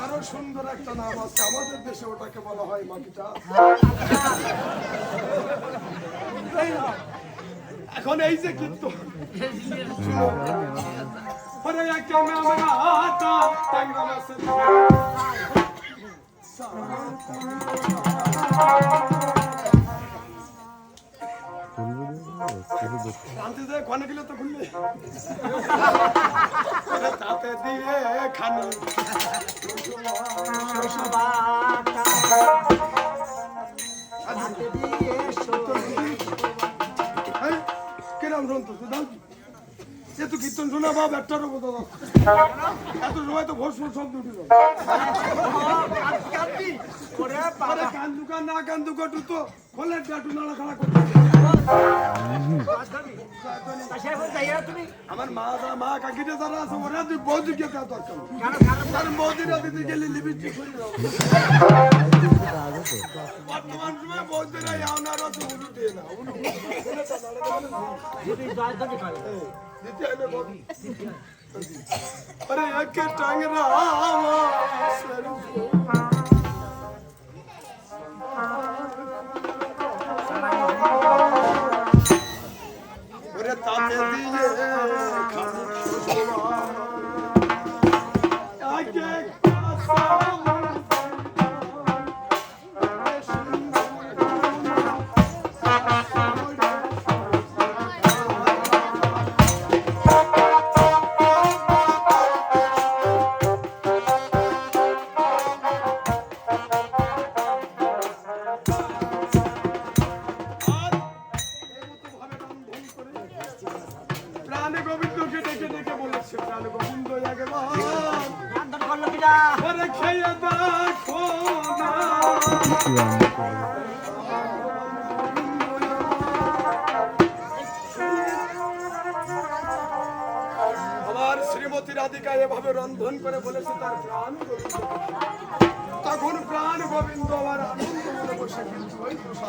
আরো সুন্দর একটা নাম আছে আমাদের দেশে, ওটাকে বলা হয় মাকিটা। এখন এই যে কীর্তন পরে একটা মামাটা ট্যাংরা মাছের আনতে যায় কনে গেলে তো খুললে তাতে দিয়ে খানি কিরম শুনতো এত কীর্তন শোনা বাপ একটারও বোঝা যাচ্ছে এত সময় তো ভোর শব্দ উঠে যায় কান দুকান না কান দুকা তো খোলের ডাটু নাড়া খাড়া করতে আমার মা কাকিটা যারা আছে ওরা তুই বৌদি কে দেওয়া দরকার কারণ বৌদিরা দিতে গেলে লিপিস্টিক করে দাও বর্তমান সময় বৌদিরা আপনার অত উড়ু দিয়ে না अरे एक टांगरा अरे ताते दिए आगे আমার শ্রীমতী রাধিকা এভাবে রন্ধন করে বলেছে তার প্রাণ তখন প্রাণ গোবিন্দ আমার আনন্দ বসে কিন্তু